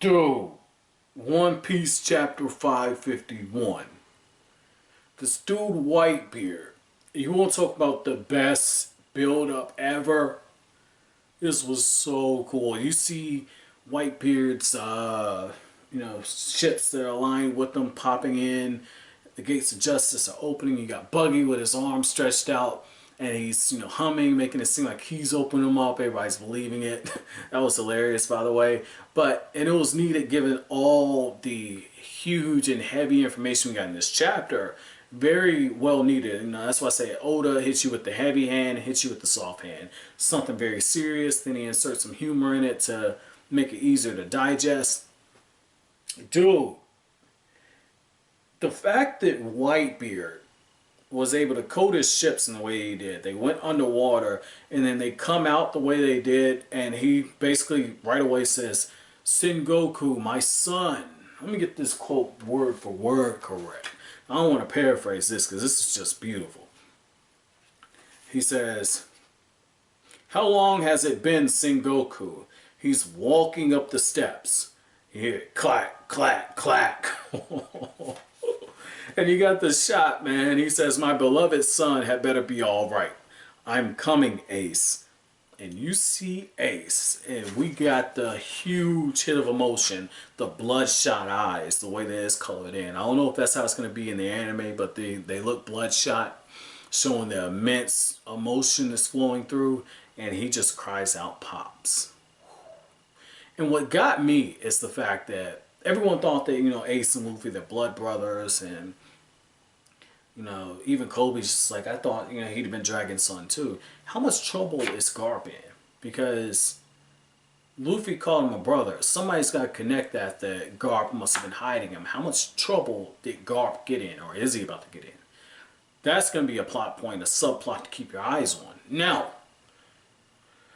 Dude, One Piece chapter 551. This dude Whitebeard. You want to talk about the best build up ever? This was so cool. You see Whitebeard's ships that are aligned with them popping in. The gates of justice are opening. You got Buggy with his arms stretched out, and he's humming, making it seem like he's opening them up. Everybody's believing it. That was hilarious, by the way. And it was needed given all the huge and heavy information we got in this chapter. Very well needed. That's why I say Oda hits you with the heavy hand, hits you with the soft hand. Something very serious. Then he inserts some humor in it to make it easier to digest. Dude, the fact that Whitebeard was able to coat his ships in the way he did. They went underwater and then they come out the way they did, and he basically right away says, "Sengoku, my son." Let me get this quote word for word correct. I don't want to paraphrase this because this is just beautiful. He says, "How long has it been, Sengoku?" He's walking up the steps. You hear it, clack, clack, clack. And you got the shot, man. He says, "My beloved son had better be all right. I'm coming, Ace." And you see Ace, and we got the huge hit of emotion, the bloodshot eyes, the way that it's colored in. I don't know if that's how it's going to be in the anime, but they look bloodshot, showing the immense emotion that's flowing through, and he just cries out, "Pops." And what got me is the fact that everyone thought that, Ace and Luffy, they're blood brothers, and even Kobe's just like, I thought, he'd have been Dragon's son too. How much trouble is Garp in? Because Luffy called him a brother. Somebody's got to connect that Garp must have been hiding him. How much trouble did Garp get in, or is he about to get in? That's going to be a plot point, a subplot to keep your eyes on. Now,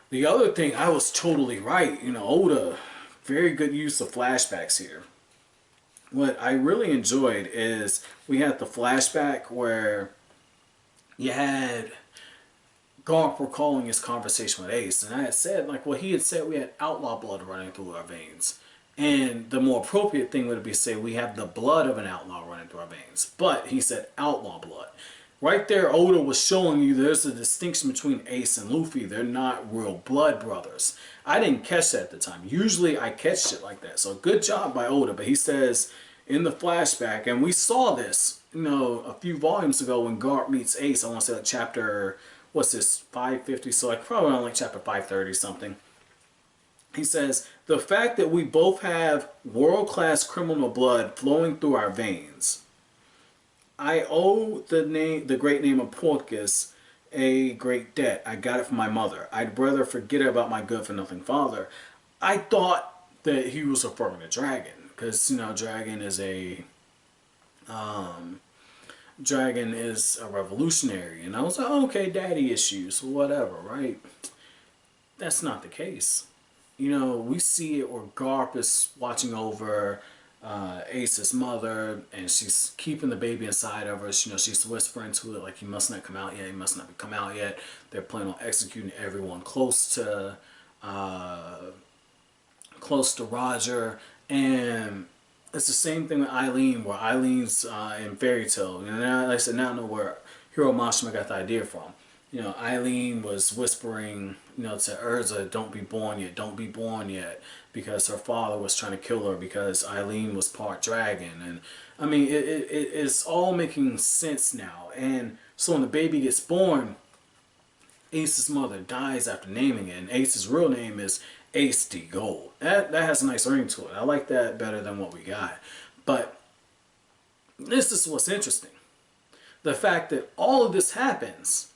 the other thing, I was totally right. Oda, very good use of flashbacks here. What I really enjoyed is we had the flashback where you had Garp recalling his conversation with Ace, and I had said, he had said we had outlaw blood running through our veins. And the more appropriate thing would be to say we have the blood of an outlaw running through our veins. But he said outlaw blood. Right there, Oda was showing you there's a distinction between Ace and Luffy. They're not real blood brothers. I didn't catch that at the time. Usually I catch shit like that. So good job by Oda. But he says in the flashback, and we saw this, a few volumes ago when Garp meets Ace. I want to say chapter, what's this, 550? So probably around chapter 530 something. He says, the fact that we both have world-class criminal blood flowing through our veins. I owe the great name of Porcus a great debt. I got it from my mother. I'd rather forget about my good-for-nothing father. I thought that he was referring to Dragon, because Dragon is a revolutionary, and I was like, okay, daddy issues, whatever, right? That's not the case. We see it where Garp is watching over Ace's mother, and she's keeping the baby inside of her. She's whispering to it like, he must not come out yet, he must not come out yet. They're planning on executing everyone close to Roger. And it's the same thing with Eileen, where Eileen's in Fairy Tail. Now, like I said, now I know where Hiro Mashima got the idea from. Eileen was whispering, to Urza, "Don't be born yet, don't be born yet," because her father was trying to kill her because Eileen was part dragon. And I mean, it's all making sense now. And so when the baby gets born, Ace's mother dies after naming it, and Ace's real name is Ace D Gold. That has a nice ring to it. I like that better than what we got. But this is what's interesting. The fact that all of this happens,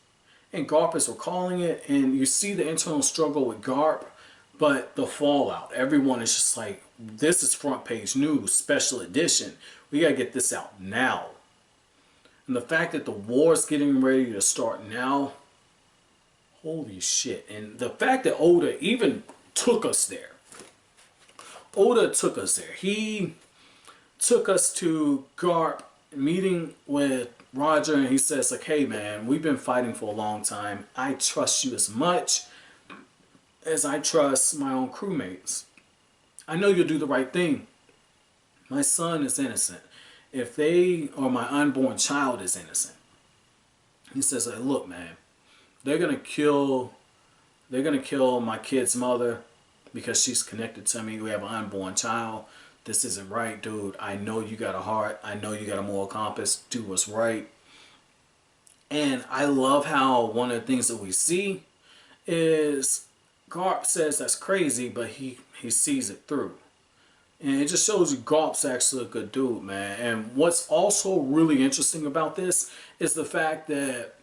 and Garp is recalling it, and you see the internal struggle with Garp, but the fallout. Everyone is just like, this is front page news, special edition. We gotta get this out now. And the fact that the war's getting ready to start now, holy shit. And the fact that Oda even took us there. Oda took us there. He took us to Garp meeting with Roger, and he says, hey man, we've been fighting for a long time. I trust you as much as I trust my own crewmates. I know you'll do the right thing. My son is innocent. If they, or my unborn child is innocent. He says, like, look, man, they're gonna kill my kid's mother because she's connected to me. We have an unborn child. This isn't right, dude. I know you got a heart. I know you got a moral compass. Do what's right. And I love how one of the things that we see is Garp says that's crazy, but he sees it through. And it just shows you Garp's actually a good dude, man. And what's also really interesting about this is the fact that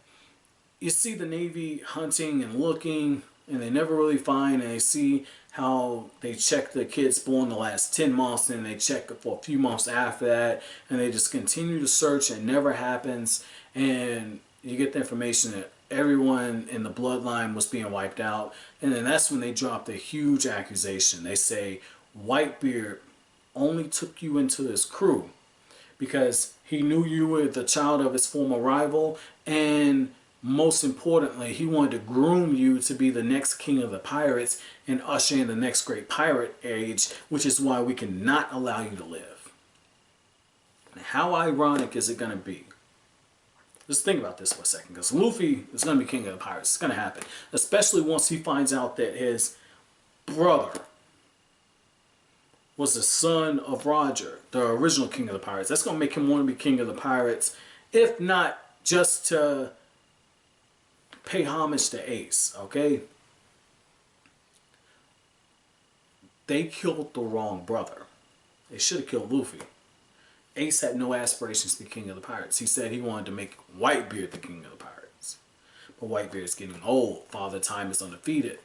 you see the Navy hunting and looking, and they never really find, and they see how they check the kids born the last 10 months, and they check for a few months after that, and they just continue to search, and it never happens. And you get the information that everyone in the bloodline was being wiped out, and then that's when they drop the huge accusation. They say Whitebeard only took you into his crew because he knew you were the child of his former rival, and most importantly, he wanted to groom you to be the next king of the pirates and usher in the next great pirate age, which is why we cannot allow you to live. How ironic is it going to be? Just think about this for a second, because Luffy is going to be king of the pirates. It's going to happen, especially once he finds out that his brother was the son of Roger, the original king of the pirates. That's going to make him want to be king of the pirates, if not just to pay homage to Ace, okay? They killed the wrong brother. They should have killed Luffy. Ace had no aspirations to be king of the pirates. He said he wanted to make Whitebeard the king of the pirates. But Whitebeard is getting old. Father Time is undefeated.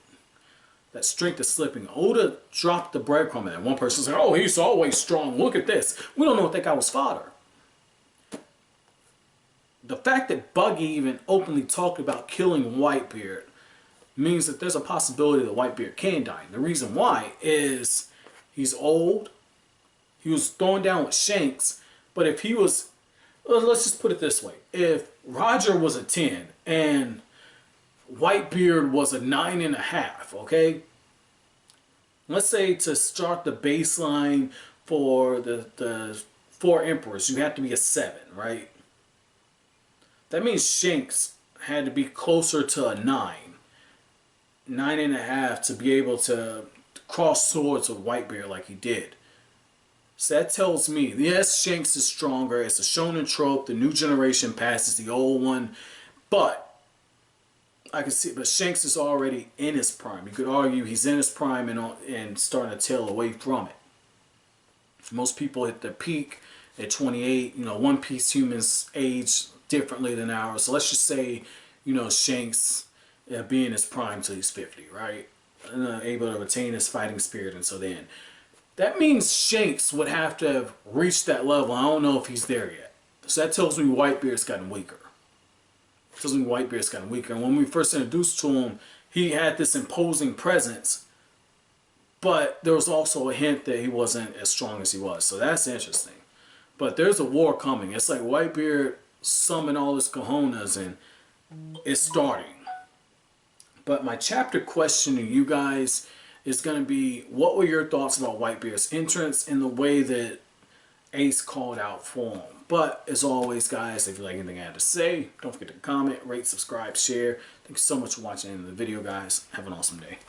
That strength is slipping. Oda dropped the breadcrumb in. One person said, oh, he's always strong. Look at this. We don't know if that guy was fodder. The fact that Buggy even openly talked about killing Whitebeard means that there's a possibility that Whitebeard can die. The reason why is he's old. He was thrown down with Shanks. But if he was, let's just put it this way. If Roger was a 10 and Whitebeard was a 9.5, okay? Let's say to start the baseline for the 4 emperors, you have to be a 7, right? That means Shanks had to be closer to a 9.5 to be able to cross swords with Whitebeard like he did. So that tells me, yes, Shanks is stronger. It's a shonen trope. The new generation passes the old one. But I can see, but Shanks is already in his prime. You could argue he's in his prime and starting to tail away from it. Most people hit their peak at 28. You know, One Piece humans age differently than ours. So let's just say, you know, Shanks being his prime till he's 50, right? And able to retain his fighting spirit until then. That means Shanks would have to have reached that level. I don't know if he's there yet. So that tells me Whitebeard's gotten weaker. It tells me Whitebeard's gotten weaker. And when we first introduced to him, he had this imposing presence. But there was also a hint that he wasn't as strong as he was. So that's interesting. But there's a war coming. It's like Whitebeard summoned all his cojones and it's starting. But my chapter question to you guys is going to be, what were your thoughts about Whitebeard's entrance and the way that Ace called out for him? But as always, guys, if you like anything I had to say, don't forget to comment, rate, subscribe, share. Thank you so much for watching the video, guys. Have an awesome day.